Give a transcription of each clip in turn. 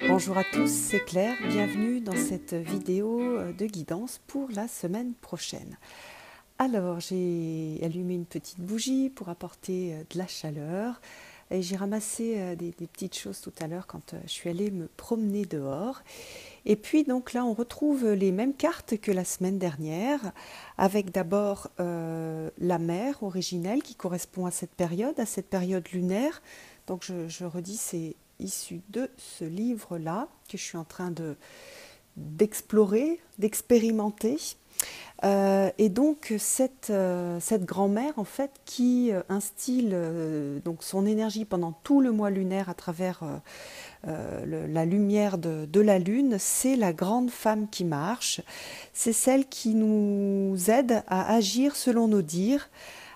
Bonjour à tous, c'est Claire, bienvenue dans cette vidéo de guidance pour la semaine prochaine. Alors, j'ai allumé une petite bougie pour apporter de la chaleur et j'ai ramassé des petites choses tout à l'heure quand je suis allée me promener dehors. Et puis donc là, on retrouve les mêmes cartes que la semaine dernière, avec d'abord la mer originelle qui correspond à cette période lunaire. Donc je redis, c'est issu de ce livre-là que je suis en train d'explorer, d'expérimenter. Et donc cette grand-mère en fait qui instille donc son énergie pendant tout le mois lunaire à travers la lumière de la lune, c'est la grande femme qui marche, c'est celle qui nous aide à agir selon nos dires,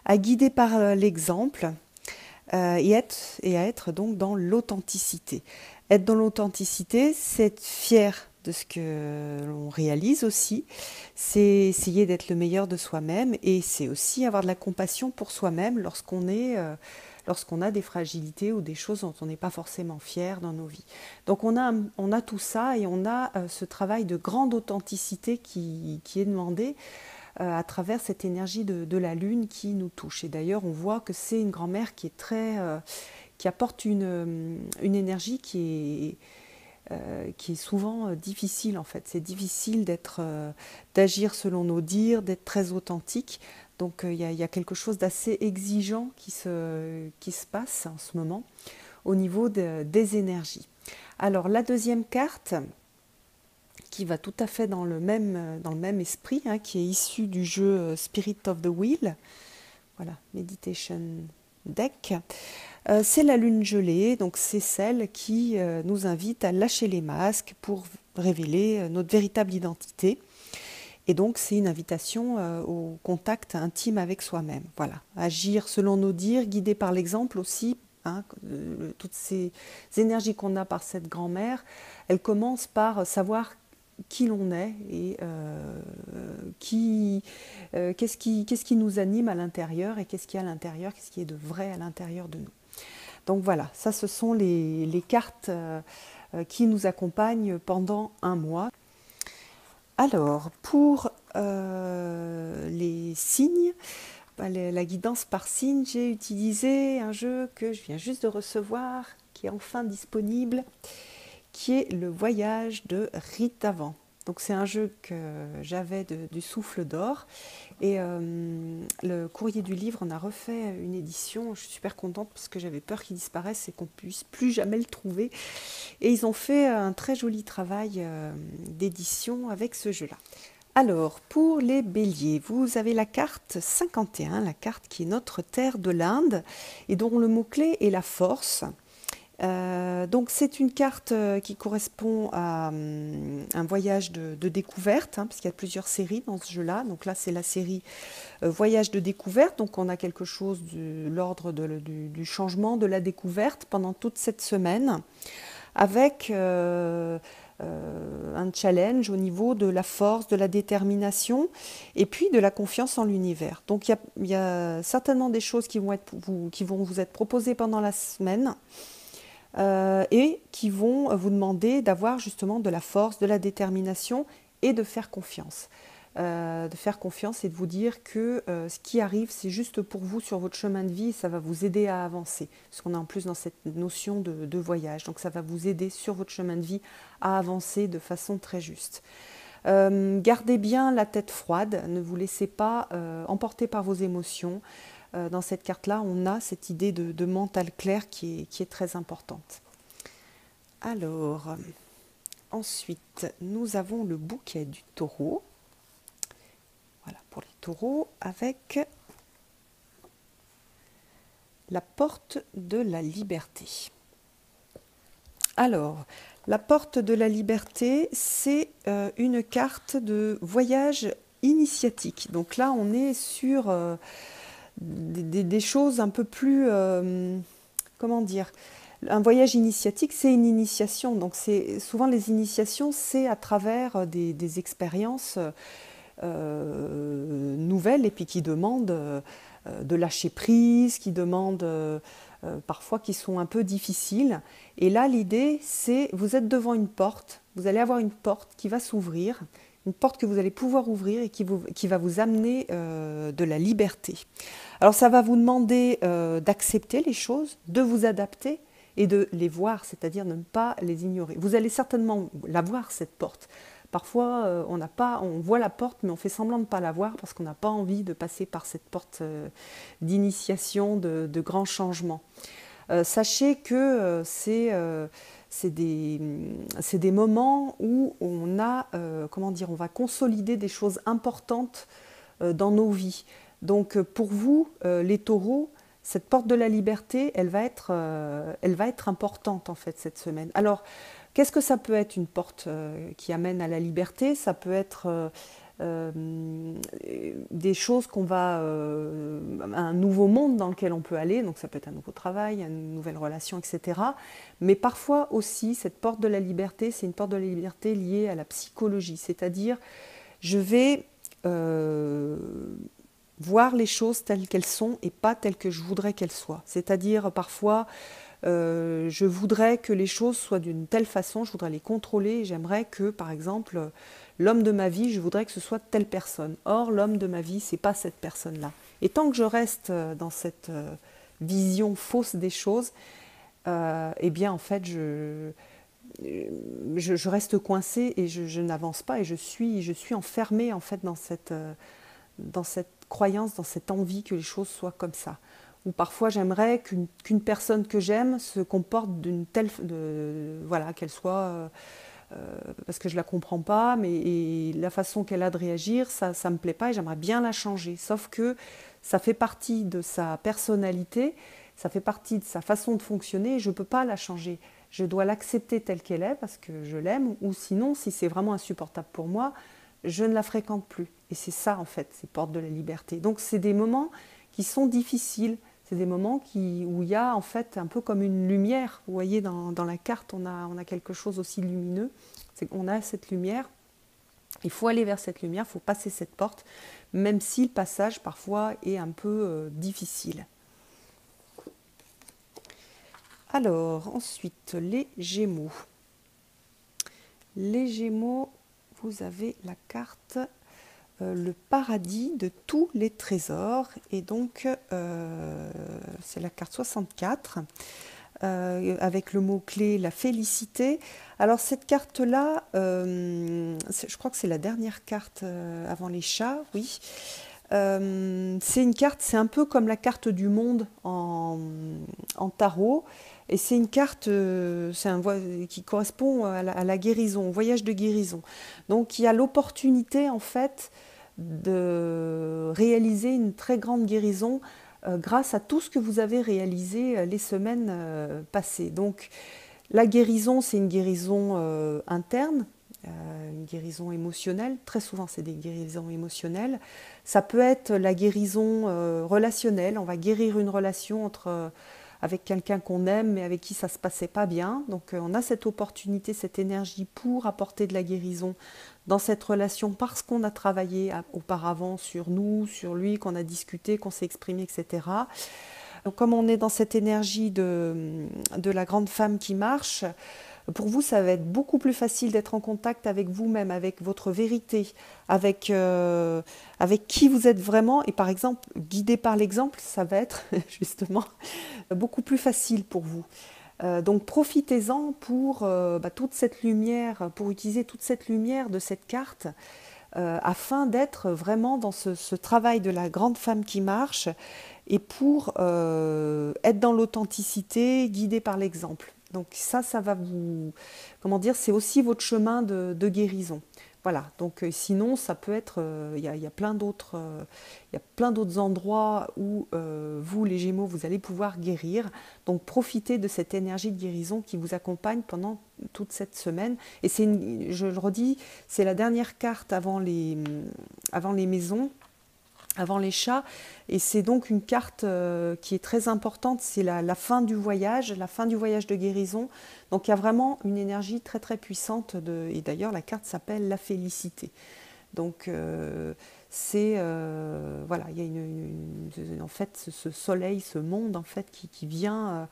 à guider par l'exemple et à être donc dans l'authenticité. Être dans l'authenticité, c'est être fier de ce que l'on réalise aussi, c'est essayer d'être le meilleur de soi-même et c'est aussi avoir de la compassion pour soi-même lorsqu'on a des fragilités ou des choses dont on n'est pas forcément fier dans nos vies. Donc on a tout ça et on a ce travail de grande authenticité qui est demandé à travers cette énergie de la lune qui nous touche. Et d'ailleurs, on voit que c'est une grand-mère qui est qui apporte une énergie qui est souvent difficile en fait. C'est difficile d'agir selon nos dires, d'être très authentique. Donc il y a quelque chose d'assez exigeant qui se passe en ce moment au niveau des énergies. Alors la deuxième carte, qui va tout à fait dans le même esprit, hein, qui est issu du jeu Spirit of the Wheel, voilà, Meditation Deck. C'est la lune gelée, donc c'est celle qui nous invite à lâcher les masques pour révéler notre véritable identité. Et donc c'est une invitation au contact intime avec soi-même. Voilà, agir selon nos dires, guidé par l'exemple aussi. Hein, toutes ces énergies qu'on a par cette grand-mère, elles commencent par savoir qui l'on est et qu'est-ce qui nous anime à l'intérieur et qu'est-ce qui est à l'intérieur, qu'est-ce qui est de vrai à l'intérieur de nous. Donc voilà, ça ce sont les cartes qui nous accompagnent pendant un mois. Alors, pour les signes, la guidance par signe, j'ai utilisé un jeu que je viens juste de recevoir, qui est enfin disponible, qui est le voyage de Rite Avant. Donc c'est un jeu que j'avais du Souffle d'Or et le courrier du livre en a refait une édition. Je suis super contente parce que j'avais peur qu'il disparaisse et qu'on puisse plus jamais le trouver. Et ils ont fait un très joli travail d'édition avec ce jeu-là. Alors, pour les béliers, vous avez la carte 51, la carte qui est notre terre de l'Inde et dont le mot-clé est la force. Donc c'est une carte qui correspond à un voyage de découverte, hein, parce qu'il y a plusieurs séries dans ce jeu-là. Donc là c'est la série voyage de découverte, donc on a quelque chose de l'ordre du changement, de la découverte pendant toute cette semaine, avec un challenge au niveau de la force, de la détermination et puis de la confiance en l'univers. Donc il y a certainement des choses qui vont vous être proposées pendant la semaine. Et qui vont vous demander d'avoir justement de la force, de la détermination et de faire confiance. De faire confiance et de vous dire que ce qui arrive, c'est juste pour vous sur votre chemin de vie et ça va vous aider à avancer. Parce qu'on est en plus dans cette notion de voyage. Donc ça va vous aider sur votre chemin de vie à avancer de façon très juste. Gardez bien la tête froide, ne vous laissez pas emporter par vos émotions. Dans cette carte-là, on a cette idée de mental clair qui est très importante. Alors, ensuite, nous avons le bouquet du taureau. Voilà, pour les taureaux, avec la porte de la liberté. Alors, la porte de la liberté, c'est une carte de voyage initiatique. Donc là, on est sur des choses un peu plus, comment dire, un voyage initiatique, c'est une initiation. Donc souvent les initiations, c'est à travers des expériences nouvelles et puis qui demandent de lâcher prise, qui demandent parfois qui sont un peu difficiles. Et là, l'idée, c'est, vous êtes devant une porte, vous allez avoir une porte qui va s'ouvrir, une porte que vous allez pouvoir ouvrir et qui va vous amener de la liberté. Alors ça va vous demander d'accepter les choses, de vous adapter et de les voir, c'est-à-dire ne pas les ignorer. Vous allez certainement la voir, cette porte. Parfois, on voit la porte, mais on fait semblant de ne pas la voir parce qu'on n'a pas envie de passer par cette porte d'initiation, de grands changements. Sachez que c'est des moments où on va consolider des choses importantes dans nos vies. Donc pour vous, les taureaux, cette porte de la liberté, elle va être importante en fait cette semaine. Alors, qu'est-ce que ça peut être une porte qui amène à la liberté? Ça peut être des choses un nouveau monde dans lequel on peut aller, donc ça peut être un nouveau travail, une nouvelle relation, etc. Mais parfois aussi, cette porte de la liberté, c'est une porte de la liberté liée à la psychologie, c'est-à-dire je vais voir les choses telles qu'elles sont et pas telles que je voudrais qu'elles soient. C'est-à-dire parfois, je voudrais que les choses soient d'une telle façon, je voudrais les contrôler et j'aimerais que, par exemple, l'homme de ma vie, je voudrais que ce soit telle personne. Or, l'homme de ma vie, c'est pas cette personne-là. Et tant que je reste dans cette vision fausse des choses, eh bien, en fait, je reste coincée et je n'avance pas et je suis enfermée en fait dans cette croyance, dans cette envie que les choses soient comme ça. Ou parfois j'aimerais qu'une personne que j'aime se comporte d'une telle, voilà, qu'elle soit, parce que je la comprends pas, mais la façon qu'elle a de réagir, ça me plaît pas et j'aimerais bien la changer. Sauf que ça fait partie de sa personnalité, ça fait partie de sa façon de fonctionner et je peux pas la changer. Je dois l'accepter telle qu'elle est parce que je l'aime, ou sinon, si c'est vraiment insupportable pour moi, je ne la fréquente plus. Et c'est ça, en fait, ces portes de la liberté. Donc, c'est des moments qui sont difficiles. C'est des moments où il y a, en fait, un peu comme une lumière. Vous voyez, dans la carte, on a quelque chose aussi lumineux. On a cette lumière. Il faut aller vers cette lumière, il faut passer cette porte, même si le passage, parfois, est un peu difficile. Alors, ensuite, les Gémeaux. Les Gémeaux, vous avez la carte le paradis de tous les trésors. Et donc, c'est la carte 64, avec le mot-clé la félicité. Alors, cette carte-là, je crois que c'est la dernière carte avant les chats, oui. C'est une carte, c'est un peu comme la carte du monde en tarot. Et c'est une carte qui correspond à la guérison, au voyage de guérison. Donc il y a l'opportunité en fait de réaliser une très grande guérison grâce à tout ce que vous avez réalisé les semaines passées. Donc la guérison, c'est une guérison interne, une guérison émotionnelle. Très souvent, c'est des guérisons émotionnelles. Ça peut être la guérison relationnelle. On va guérir une relation avec quelqu'un qu'on aime mais avec qui ça ne se passait pas bien. Donc on a cette opportunité, cette énergie pour apporter de la guérison dans cette relation parce qu'on a travaillé auparavant sur nous, sur lui, qu'on a discuté, qu'on s'est exprimé, etc. Donc comme on est dans cette énergie de la grande femme qui marche, pour vous, ça va être beaucoup plus facile d'être en contact avec vous-même, avec votre vérité, avec qui vous êtes vraiment. Et par exemple, guidé par l'exemple, ça va être justement beaucoup plus facile pour vous. Donc profitez-en pour toute cette lumière, pour utiliser toute cette lumière de cette carte, afin d'être vraiment dans ce travail de la grande femme qui marche et pour être dans l'authenticité, guidé par l'exemple. Donc ça va vous, c'est aussi votre chemin de guérison. Voilà, donc sinon ça peut être, il y a plein d'autres endroits où vous les Gémeaux, vous allez pouvoir guérir. Donc profitez de cette énergie de guérison qui vous accompagne pendant toute cette semaine. Et je le redis, c'est la dernière carte avant les maisons, avant les chats, et c'est donc une carte qui est très importante, c'est la fin du voyage de guérison. Donc il y a vraiment une énergie très très puissante, et d'ailleurs la carte s'appelle la félicité. Donc voilà, il y a en fait ce soleil, ce monde en fait qui vient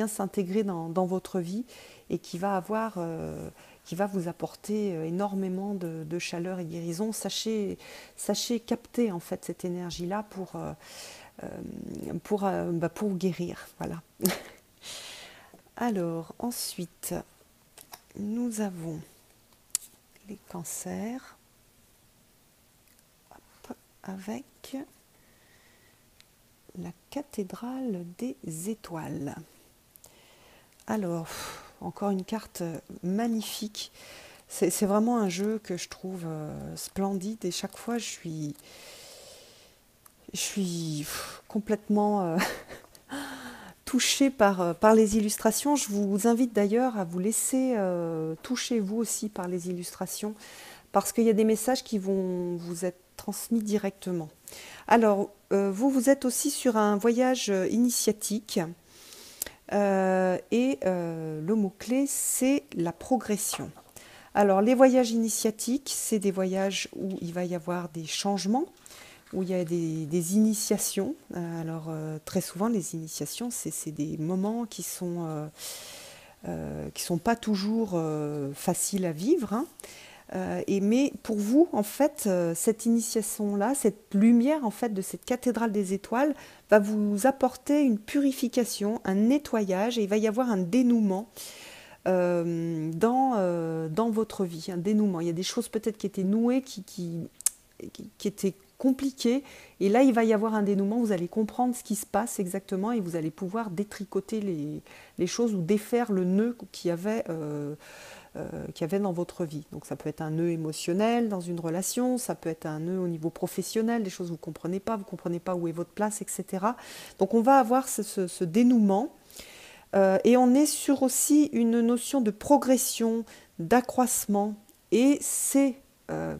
s'intégrer dans votre vie et qui va vous apporter énormément de chaleur et guérison. Sachez capter en fait cette énergie-là pour guérir. Voilà. Alors ensuite, nous avons les cancers avec la cathédrale des étoiles. Alors, encore une carte magnifique. C'est vraiment un jeu que je trouve splendide et chaque fois je suis complètement touchée par les illustrations. Je vous invite d'ailleurs à vous laisser toucher vous aussi par les illustrations parce qu'il y a des messages qui vont vous être transmis directement. Alors, vous êtes aussi sur un voyage initiatique et le mot-clé, c'est la progression. Alors, les voyages initiatiques, c'est des voyages où il va y avoir des changements, où il y a des initiations. Alors, très souvent, les initiations, c'est des moments qui sont pas toujours faciles à vivre, hein. Mais pour vous, en fait, cette initiation-là, cette lumière en fait de cette cathédrale des étoiles va vous apporter une purification, un nettoyage, et il va y avoir un dénouement dans votre vie, un dénouement. Il y a des choses peut-être qui étaient nouées, qui étaient compliquées, et là il va y avoir un dénouement, vous allez comprendre ce qui se passe exactement, et vous allez pouvoir détricoter les choses ou défaire le nœud qu'il y avait dans votre vie. Donc ça peut être un nœud émotionnel dans une relation, ça peut être un nœud au niveau professionnel, des choses que vous ne comprenez pas où est votre place, etc. Donc on va avoir ce dénouement et on est sur aussi une notion de progression, d'accroissement, et c'est,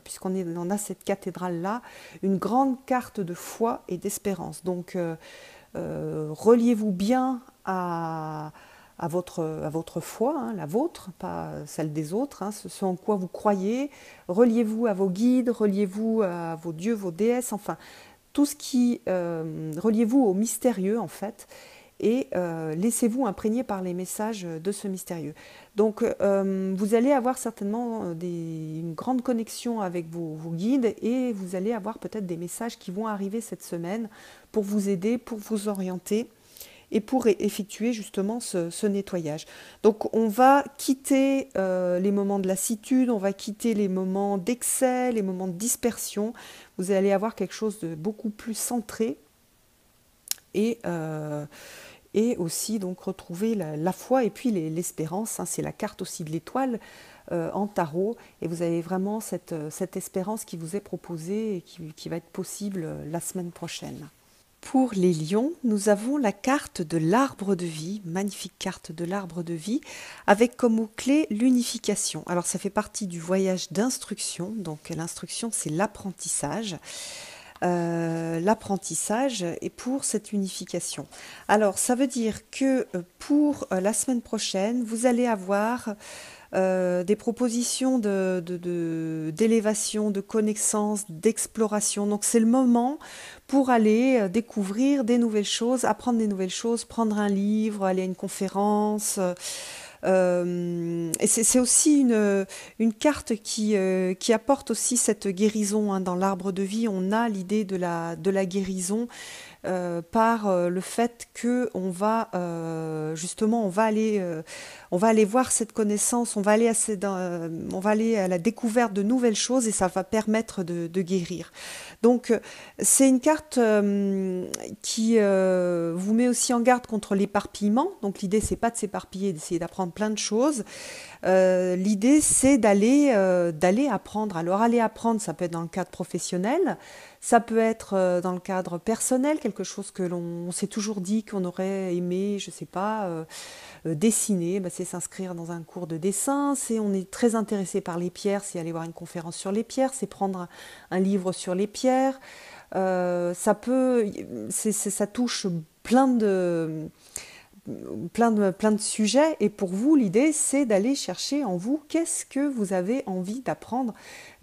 puisqu'on a cette cathédrale-là, une grande carte de foi et d'espérance. Donc reliez-vous bien à votre foi, hein, la vôtre, pas celle des autres, hein, ce en quoi vous croyez. Reliez-vous à vos guides, reliez-vous à vos dieux, vos déesses, enfin, tout ce qui... reliez-vous au mystérieux, en fait, et laissez-vous imprégner par les messages de ce mystérieux. Donc, vous allez avoir certainement une grande connexion avec vos guides, et vous allez avoir peut-être des messages qui vont arriver cette semaine pour vous aider, pour vous orienter, et pour effectuer justement ce nettoyage. Donc on va quitter les moments de lassitude, on va quitter les moments d'excès, les moments de dispersion. Vous allez avoir quelque chose de beaucoup plus centré et aussi donc retrouver la foi et puis l'espérance, hein. C'est la carte aussi de l'étoile en tarot, et vous avez vraiment cette espérance qui vous est proposée et qui va être possible la semaine prochaine. Pour les lions, nous avons la carte de l'arbre de vie, magnifique carte de l'arbre de vie, avec comme mot-clé l'unification. Alors ça fait partie du voyage d'instruction, donc l'instruction c'est l'apprentissage. L'apprentissage et pour cette unification. Alors ça veut dire que pour la semaine prochaine, vous allez avoir des propositions d'élévation, de connaissance, d'exploration. Donc c'est le moment pour aller découvrir des nouvelles choses, apprendre des nouvelles choses, prendre un livre, aller à une conférence. Et c'est aussi une carte qui apporte aussi cette guérison, hein. Dans l'arbre de vie, on a l'idée de la guérison par le fait que justement on va aller voir cette connaissance, on va aller à la découverte de nouvelles choses, et ça va permettre de guérir. Donc c'est une carte qui vous met aussi en garde contre l'éparpillement. Donc l'idée c'est pas de s'éparpiller, d'essayer d'apprendre plein de choses. L'idée c'est d'aller apprendre. Alors aller apprendre, ça peut être dans le cadre professionnel, ça peut être dans le cadre personnel, quelque chose que l'on s'est toujours dit qu'on aurait aimé, je sais pas, dessiner, c'est s'inscrire dans un cours de dessin. On est très intéressé par les pierres, c'est aller voir une conférence sur les pierres, c'est prendre un livre sur les pierres. Ça touche plein plein de sujets. Et pour vous, l'idée, c'est d'aller chercher en vous qu'est-ce que vous avez envie d'apprendre,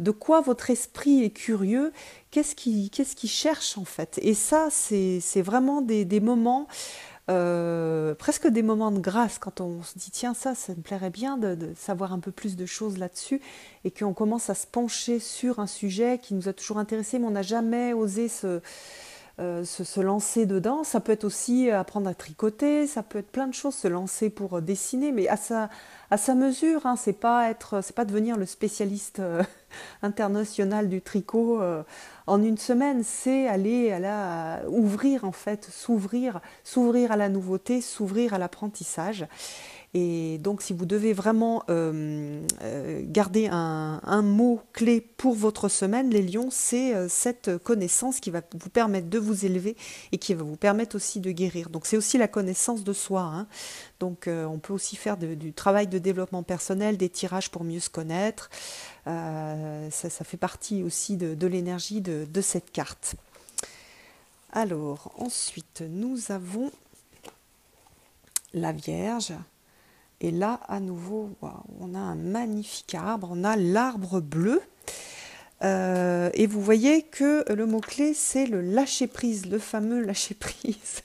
de quoi votre esprit est curieux, qu'est-ce qui cherche en fait. Et ça, c'est vraiment des moments, presque des moments de grâce quand on se dit tiens, ça me plairait bien de savoir un peu plus de choses là-dessus et qu'on commence à se pencher sur un sujet qui nous a toujours intéressé, mais on n'a jamais osé se lancer dedans. Ça peut être aussi apprendre à tricoter, ça peut être plein de choses, se lancer pour dessiner, mais à sa mesure. Hein, c'est pas devenir le spécialiste international du tricot en une semaine. C'est aller ouvrir en fait, s'ouvrir à la nouveauté, s'ouvrir à l'apprentissage. Et donc, si vous devez vraiment garder un mot clé pour votre semaine, les lions, c'est cette connaissance qui va vous permettre de vous élever et qui va vous permettre aussi de guérir. Donc, c'est aussi la connaissance de soi. Hein. Donc, on peut aussi faire du travail de développement personnel, des tirages pour mieux se connaître. Ça fait partie aussi de l'énergie de cette carte. Alors, ensuite, nous avons la Vierge. Et là, à nouveau, wow, on a un magnifique arbre, on a l'arbre bleu. Et vous voyez que le mot-clé, c'est le lâcher-prise, le fameux lâcher-prise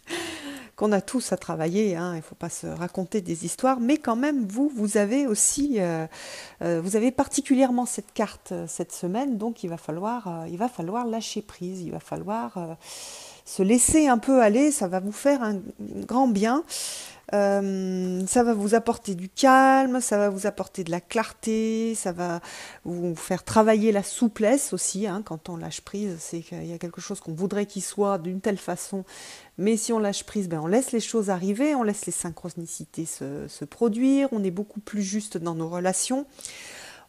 qu'on a tous à travailler. Hein, il ne faut pas se raconter des histoires, mais quand même, vous avez aussi, vous avez particulièrement cette carte cette semaine, donc il va falloir lâcher-prise, il va falloir se laisser un peu aller, ça va vous faire un grand bien. Ça va vous apporter du calme, ça va vous apporter de la clarté, ça va vous faire travailler la souplesse aussi. Hein, quand on lâche prise, c'est qu'il y a quelque chose qu'on voudrait qu'il soit d'une telle façon, mais si on lâche prise, on laisse les choses arriver, on laisse les synchronicités se produire, on est beaucoup plus juste dans nos relations.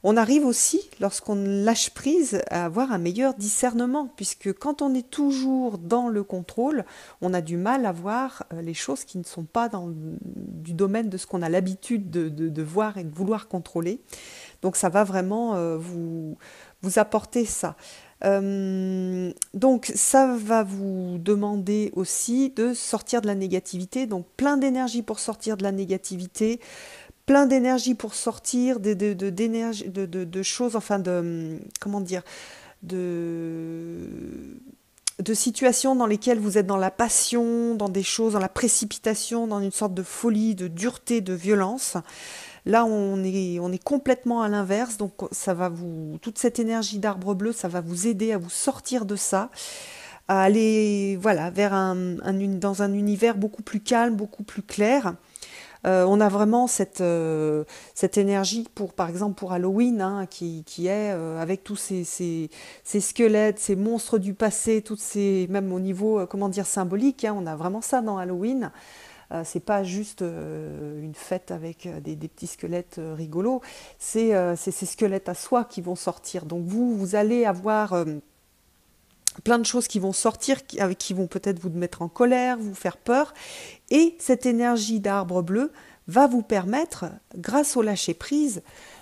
On arrive aussi, lorsqu'on lâche prise, à avoir un meilleur discernement, puisque quand on est toujours dans le contrôle, on a du mal à voir les choses qui ne sont pas du domaine de ce qu'on a l'habitude de voir et de vouloir contrôler. Donc ça va vraiment vous apporter ça. Donc ça va vous demander aussi de sortir de la négativité, donc plein d'énergie pour sortir de la négativité, plein d'énergie pour sortir de choses, enfin comment dire, de situations dans lesquelles vous êtes dans la passion, dans des choses, dans la précipitation, dans une sorte de folie, de dureté, de violence. Là, on est complètement à l'inverse, donc toute cette énergie d'arbre bleu, ça va vous aider à vous sortir de ça, à aller vers dans un univers beaucoup plus calme, beaucoup plus clair. On a vraiment cette énergie par exemple pour Halloween, hein, qui est avec tous ces squelettes, ces monstres du passé, même au niveau comment dire symbolique, hein, on a vraiment ça dans Halloween. C'est pas juste une fête avec des petits squelettes rigolos, c'est ces squelettes à soi qui vont sortir. Donc vous allez avoir plein de choses qui vont sortir, qui vont peut-être vous mettre en colère, vous faire peur. Et cette énergie d'arbre bleu va vous permettre, grâce au lâcher-prise,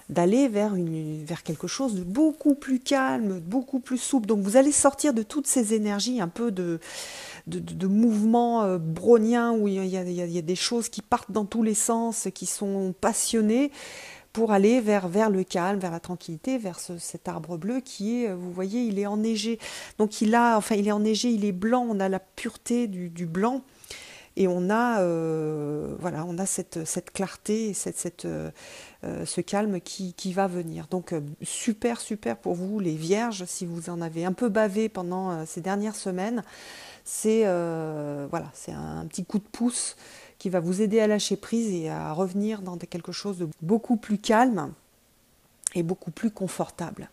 d'aller vers quelque chose de beaucoup plus calme, beaucoup plus souple. Donc vous allez sortir de toutes ces énergies un peu de mouvements browniens où il y a des choses qui partent dans tous les sens, qui sont passionnées, pour aller vers le calme, vers la tranquillité, vers cet arbre bleu qui est, vous voyez, il est enneigé. Donc il est enneigé, il est blanc, on a la pureté du blanc. Et on a cette clarté, ce calme qui va venir. Donc super pour vous les Vierges, si vous en avez un peu bavé pendant ces dernières semaines, c'est un petit coup de pouce qui va vous aider à lâcher prise et à revenir dans quelque chose de beaucoup plus calme et beaucoup plus confortable.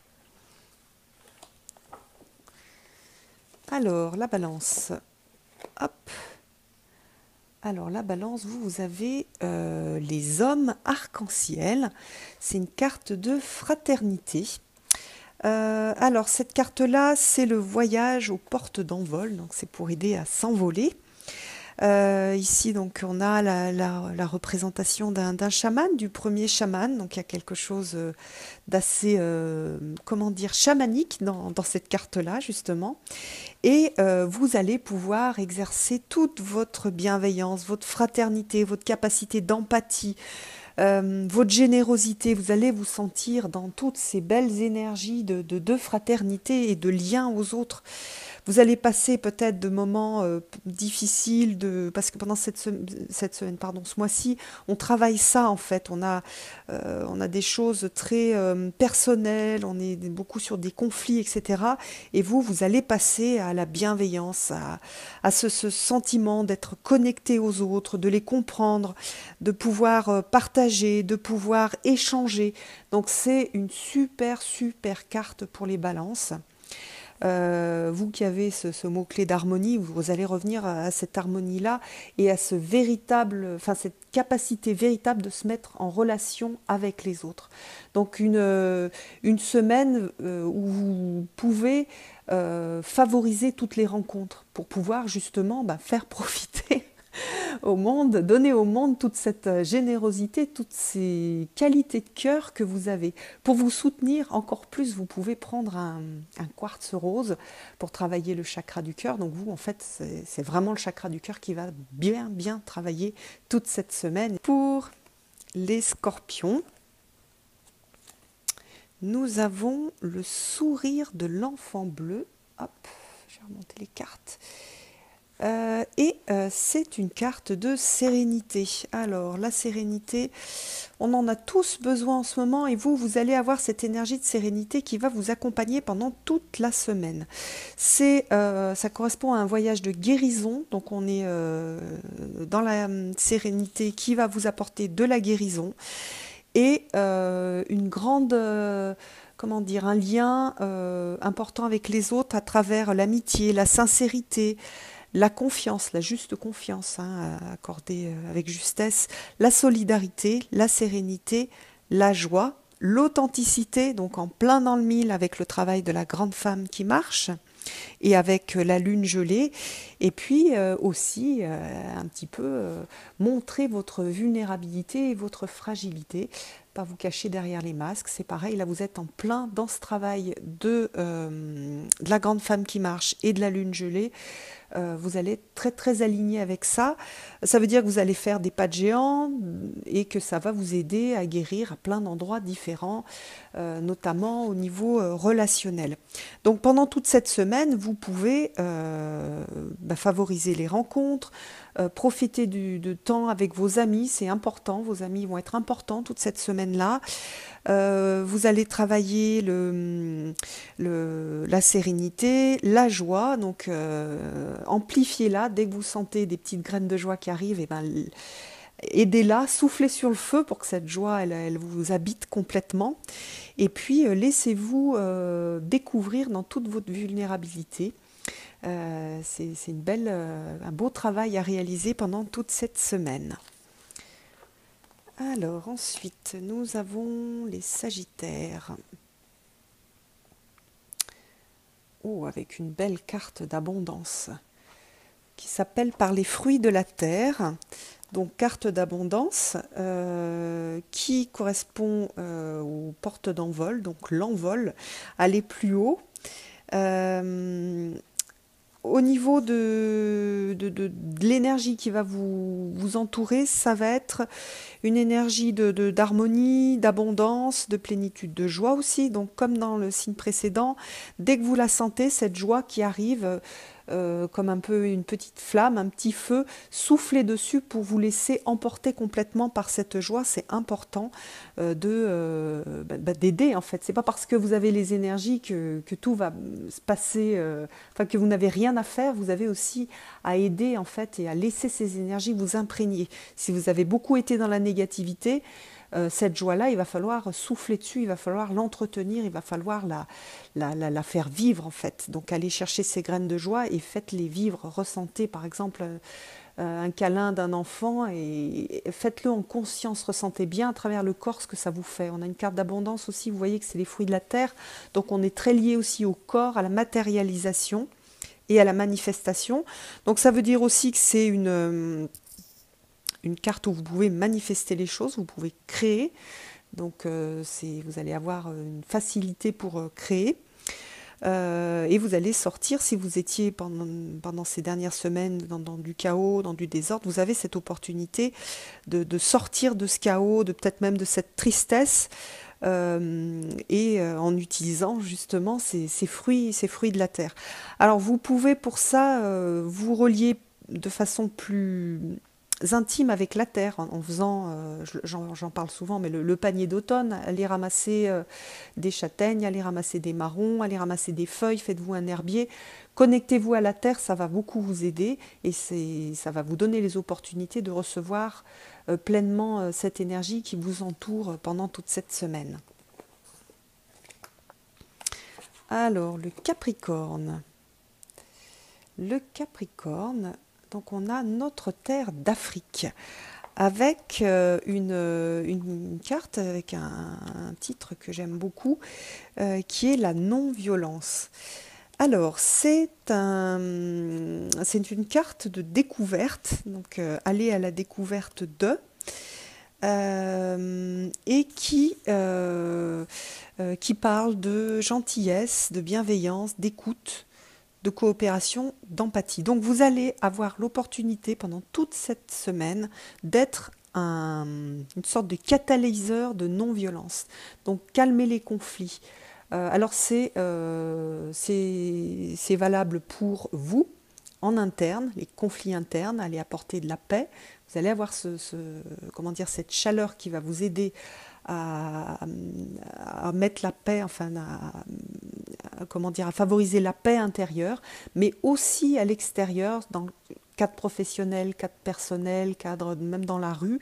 Alors, la Balance. Hop. Alors, la Balance, vous avez les hommes arc-en-ciel. C'est une carte de fraternité. Alors, cette carte-là, c'est le voyage aux portes d'envol. Donc, c'est pour aider à s'envoler. Ici, donc, on a la représentation d'un chaman, du premier chaman. Donc, il y a quelque chose d'assez, comment dire, chamanique dans cette carte-là, justement. Et vous allez pouvoir exercer toute votre bienveillance, votre fraternité, votre capacité d'empathie, votre générosité. Vous allez vous sentir dans toutes ces belles énergies de fraternité et de lien aux autres. Vous allez passer peut-être de moments difficiles, parce que pendant cette semaine, pardon, ce mois-ci, on travaille ça en fait. On a des choses très personnelles, on est beaucoup sur des conflits, etc. Et vous allez passer à la bienveillance, à ce sentiment d'être connecté aux autres, de les comprendre, de pouvoir partager, de pouvoir échanger. Donc c'est une super, super carte pour les balances. Vous qui avez ce mot-clé d'harmonie, vous allez revenir à cette harmonie-là et à cette capacité véritable de se mettre en relation avec les autres. Donc une semaine où vous pouvez favoriser toutes les rencontres pour pouvoir justement faire profiter au monde, donner au monde toute cette générosité, toutes ces qualités de cœur que vous avez. Pour vous soutenir encore plus, vous pouvez prendre un quartz rose pour travailler le chakra du cœur. Donc vous, en fait, c'est vraiment le chakra du cœur qui va bien, bien travailler toute cette semaine. Pour les scorpions, nous avons le sourire de l'enfant bleu. Hop, je vais remonter les cartes. C'est une carte de sérénité. Alors, la sérénité, on en a tous besoin en ce moment et vous allez avoir cette énergie de sérénité qui va vous accompagner pendant toute la semaine. Ça correspond à un voyage de guérison, donc on est dans la sérénité qui va vous apporter de la guérison et une grande... comment dire, un lien important avec les autres à travers l'amitié, la sincérité, la confiance, la juste confiance, accordée avec justesse, la solidarité, la sérénité, la joie, l'authenticité, donc en plein dans le mille avec le travail de la grande femme qui marche et avec la lune gelée, et puis aussi un petit peu montrer votre vulnérabilité et votre fragilité, pas vous cacher derrière les masques. C'est pareil, là vous êtes en plein dans ce travail de la grande femme qui marche et de la lune gelée. Vous allez être très très aligné avec ça. Ça veut dire que vous allez faire des pas de géant et que ça va vous aider à guérir à plein d'endroits différents, notamment au niveau relationnel. Donc pendant toute cette semaine, vous pouvez favoriser les rencontres, profiter de temps avec vos amis, c'est important, vos amis vont être importants toute cette semaine-là. Vous allez travailler la sérénité, la joie, donc amplifiez-la dès que vous sentez des petites graines de joie qui arrivent, et aidez-la, soufflez sur le feu pour que cette joie elle vous habite complètement, et puis laissez-vous découvrir dans toute votre vulnérabilité. C'est un beau travail à réaliser pendant toute cette semaine. Alors ensuite, nous avons les Sagittaires. Oh, avec une belle carte d'abondance qui s'appelle Par les fruits de la terre. Donc carte d'abondance qui correspond aux portes d'envol, donc l'envol, aller plus haut. Au niveau de l'énergie qui va vous entourer, ça va être une énergie d'harmonie, d'abondance, de plénitude, de joie aussi. Donc comme dans le signe précédent, dès que vous la sentez, cette joie qui arrive comme un peu une petite flamme, un petit feu, soufflez dessus pour vous laisser emporter complètement par cette joie. C'est important d'aider en fait. C'est pas parce que vous avez les énergies que tout va se passer, que vous n'avez rien à faire. Vous avez aussi à aider en fait et à laisser ces énergies vous imprégner. Si vous avez beaucoup été dans la négativité, cette joie-là, il va falloir souffler dessus, il va falloir l'entretenir, il va falloir la faire vivre en fait. Donc allez chercher ces graines de joie et faites-les vivre, ressentez par exemple un câlin d'un enfant et faites-le en conscience, ressentez bien à travers le corps ce que ça vous fait. On a une carte d'abondance aussi, vous voyez que c'est les fruits de la terre, donc on est très lié aussi au corps, à la matérialisation. et à la manifestation. Donc ça veut dire aussi que c'est une carte où vous pouvez manifester les choses, vous pouvez créer. Donc vous allez avoir une facilité pour créer. Et vous allez sortir, si vous étiez pendant ces dernières semaines dans du chaos, dans du désordre, vous avez cette opportunité de sortir de ce chaos, de peut-être même de cette tristesse, en utilisant justement ces fruits de la terre. Alors vous pouvez pour ça vous relier de façon plus intime avec la terre en faisant, j'en parle souvent, mais le panier d'automne, aller ramasser des châtaignes, aller ramasser des marrons, aller ramasser des feuilles, faites-vous un herbier, connectez-vous à la terre, ça va beaucoup vous aider et ça va vous donner les opportunités de recevoir pleinement cette énergie qui vous entoure pendant toute cette semaine. Alors, le Capricorne. Le Capricorne, donc on a notre terre d'Afrique avec une carte avec un titre que j'aime beaucoup qui est la non-violence. Alors c'est une carte de découverte, donc aller à la découverte de et qui parle de gentillesse, de bienveillance, d'écoute, de coopération, d'empathie. Donc vous allez avoir l'opportunité pendant toute cette semaine d'être une sorte de catalyseur de non-violence. Donc calmer les conflits. Alors c'est valable pour vous en interne, les conflits internes, aller apporter de la paix. Vous allez avoir cette chaleur qui va vous aider à mettre la paix, enfin à favoriser la paix intérieure, mais aussi à l'extérieur, dans le cadre professionnel, cadre personnel, cadre même dans la rue,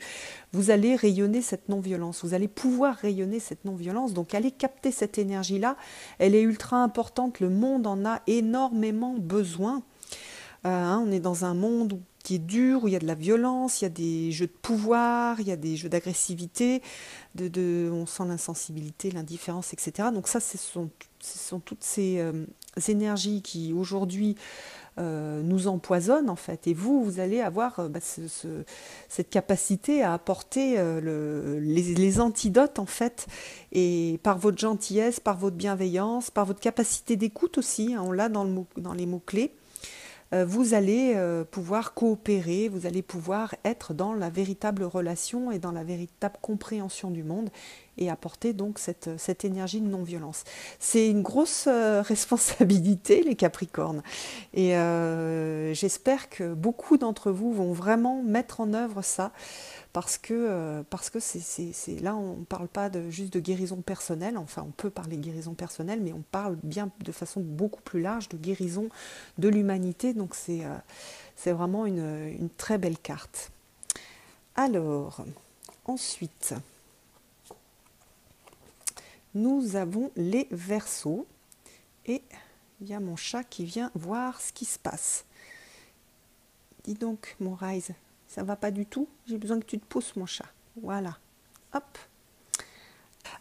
vous allez rayonner cette non-violence, vous allez pouvoir rayonner cette non-violence, donc allez capter cette énergie-là, elle est ultra importante, le monde en a énormément besoin. On est dans un monde qui est dur, où il y a de la violence, il y a des jeux de pouvoir, il y a des jeux d'agressivité, on sent l'insensibilité, l'indifférence, etc. Donc ça, ce sont toutes ces énergies qui aujourd'hui nous empoisonnent en fait. Et vous allez avoir cette capacité à apporter les antidotes en fait, et par votre gentillesse, par votre bienveillance, par votre capacité d'écoute aussi, on l'a dans les mots-clés. Vous allez pouvoir coopérer, vous allez pouvoir être dans la véritable relation et dans la véritable compréhension du monde et apporter donc cette énergie de non-violence. C'est une grosse responsabilité, les Capricornes, et j'espère que beaucoup d'entre vous vont vraiment mettre en œuvre ça, parce que là on ne parle pas juste de guérison personnelle, enfin on peut parler de guérison personnelle, mais on parle bien de façon beaucoup plus large de guérison de l'humanité, donc c'est vraiment une très belle carte. Alors, ensuite, nous avons les Verseaux, et il y a mon chat qui vient voir ce qui se passe. Dis donc, mon Rise, ça va pas du tout? J'ai besoin que tu te pousses, mon chat. Voilà. Hop.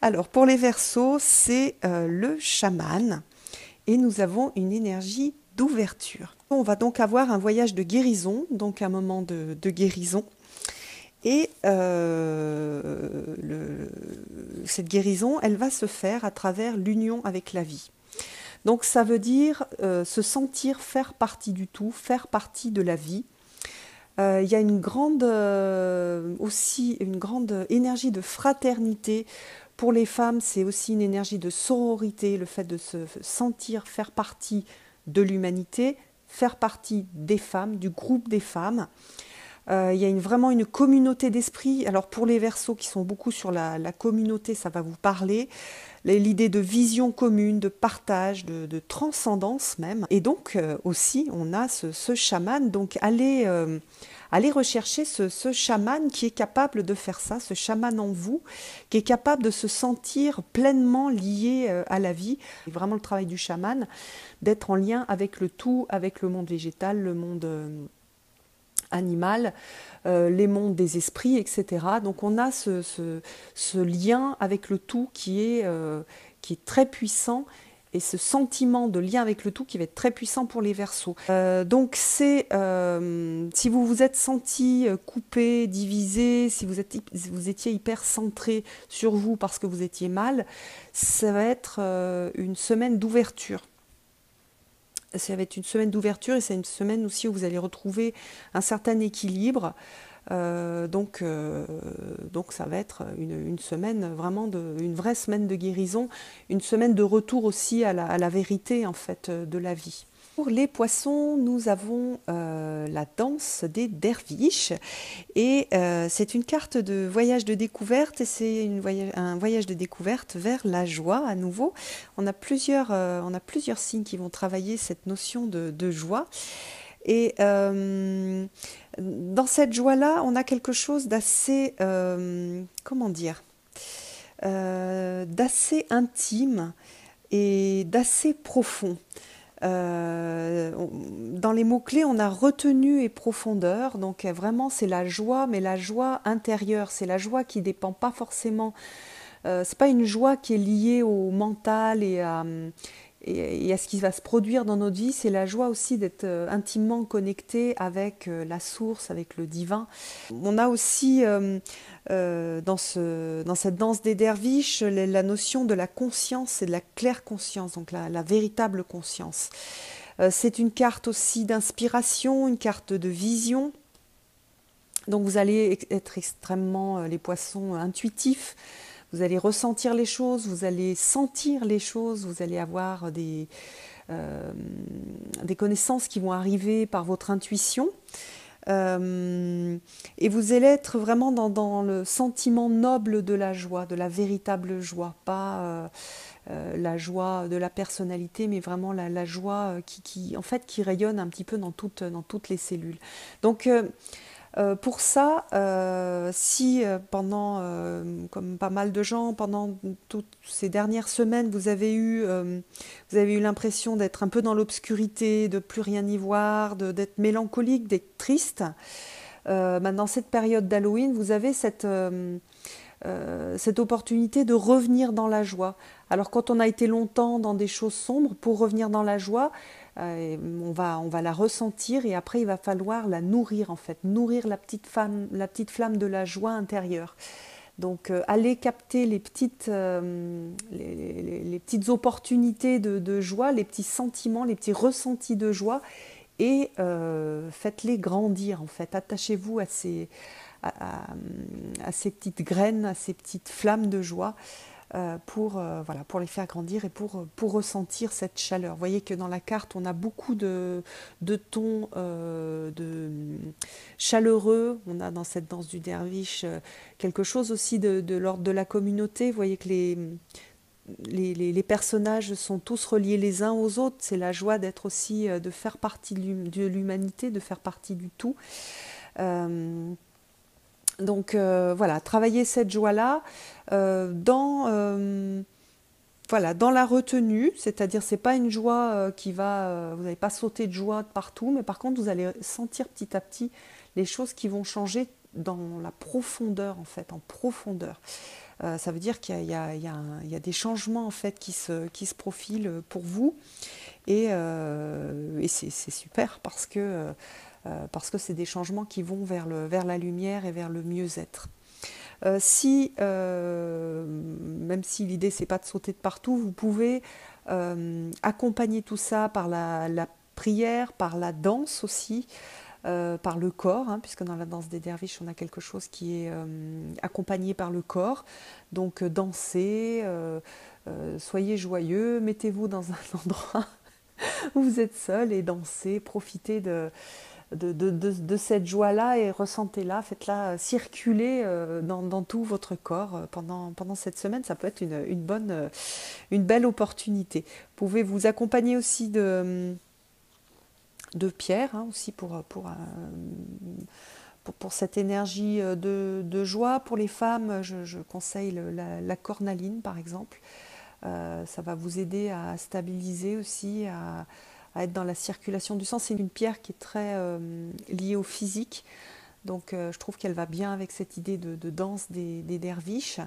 Alors, pour les Verseaux, c'est le chaman. Et nous avons une énergie d'ouverture. On va donc avoir un voyage de guérison, donc un moment de guérison. Et cette guérison, elle va se faire à travers l'union avec la vie. Donc ça veut dire se sentir faire partie du tout, faire partie de la vie. Il y a aussi une grande énergie de fraternité. Pour les femmes, c'est aussi une énergie de sororité, le fait de se sentir faire partie de l'humanité, faire partie des femmes, du groupe des femmes. Il y a vraiment une communauté d'esprit. Alors pour les Verseaux qui sont beaucoup sur la communauté, ça va vous parler. L'idée de vision commune, de partage, de transcendance même. Et donc aussi, on a ce chaman. Donc allez rechercher ce chaman qui est capable de faire ça, ce chaman en vous, qui est capable de se sentir pleinement lié à la vie. C'est vraiment le travail du chaman, d'être en lien avec le tout, avec le monde végétal, le monde animal, les mondes des esprits, etc. Donc on a ce lien avec le tout qui est très puissant et ce sentiment de lien avec le tout qui va être très puissant pour les Verseaux. Donc c'est, si vous vous êtes senti coupé, divisé, si vous étiez hyper centré sur vous parce que vous étiez mal, ça va être une semaine d'ouverture. Ça va être une semaine d'ouverture et c'est une semaine aussi où vous allez retrouver un certain équilibre. Donc ça va être une semaine vraiment une vraie semaine de guérison, une semaine de retour aussi à la vérité en fait de la vie. Pour les poissons, nous avons la danse des derviches et c'est une carte de voyage de découverte et c'est un voyage de découverte vers la joie à nouveau. On a plusieurs signes qui vont travailler cette notion de joie. Et dans cette joie-là, on a quelque chose d'assez, comment dire, d'assez intime et d'assez profond. Dans les mots-clés, on a retenue et profondeur, donc vraiment c'est la joie, mais la joie intérieure, c'est la joie qui ne dépend pas forcément, c'est pas une joie qui est liée au mental et à ce qui va se produire dans notre vie, c'est la joie aussi d'être intimement connecté avec la source, avec le divin. On a aussi dans cette danse des derviches la notion de la conscience et de la claire conscience, donc la véritable conscience. C'est une carte aussi d'inspiration, une carte de vision. Donc vous allez être extrêmement, les poissons, intuitifs. Vous allez ressentir les choses, vous allez sentir les choses, vous allez avoir des connaissances qui vont arriver par votre intuition. Et vous allez être vraiment dans le sentiment noble de la joie, de la véritable joie, pas la joie de la personnalité, mais vraiment la joie en fait, qui rayonne un petit peu dans toutes les cellules. Donc pour ça, si pendant, comme pas mal de gens, pendant toutes ces dernières semaines, vous avez eu l'impression d'être un peu dans l'obscurité, de plus rien y voir, d'être mélancolique, d'être triste, dans cette période d'Halloween, vous avez cette opportunité de revenir dans la joie. Alors quand on a été longtemps dans des choses sombres, pour revenir dans la joie, on va la ressentir et après il va falloir la nourrir en fait, nourrir la petite flamme de la joie intérieure. Donc aller capter les petites opportunités de joie, les petits sentiments, les petits ressentis de joie et faites-les grandir en fait. Attachez-vous à ces petites graines, à ces petites flammes de joie pour les faire grandir et pour ressentir cette chaleur. Vous voyez que dans la carte, on a beaucoup de tons chaleureux. On a dans cette danse du derviche quelque chose aussi de l'ordre de la communauté. Vous voyez que les personnages sont tous reliés les uns aux autres. C'est la joie d'être aussi, de faire partie de l'humanité, de faire partie du tout. Donc voilà, travailler cette joie-là dans la retenue, c'est-à-dire c'est pas une joie qui va, vous n'allez pas sauter de joie de partout, mais par contre vous allez sentir petit à petit les choses qui vont changer dans la profondeur en fait, en profondeur. Ça veut dire qu'il y a des changements en fait qui se profilent pour vous et c'est super parce que c'est des changements qui vont vers la lumière et vers le mieux-être. Même si l'idée c'est pas de sauter de partout, vous pouvez accompagner tout ça par la prière, par la danse aussi, par le corps, puisque dans la danse des derviches on a quelque chose qui est accompagné par le corps. Donc dansez, soyez joyeux, mettez-vous dans un endroit où vous êtes seul et dansez, profitez de cette joie-là et ressentez-la, faites-la circuler dans tout votre corps pendant cette semaine. Ça peut être une belle opportunité. Vous pouvez vous accompagner aussi de pierre, aussi pour cette énergie de joie. Pour les femmes, je conseille la cornaline par exemple. Ça va vous aider à stabiliser aussi, à être dans la circulation du sang. C'est une pierre qui est très liée au physique, donc je trouve qu'elle va bien avec cette idée de danse des derviches.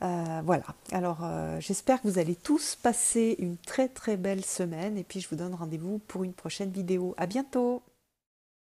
Voilà, alors j'espère que vous allez tous passer une très très belle semaine et puis je vous donne rendez-vous pour une prochaine vidéo. À bientôt!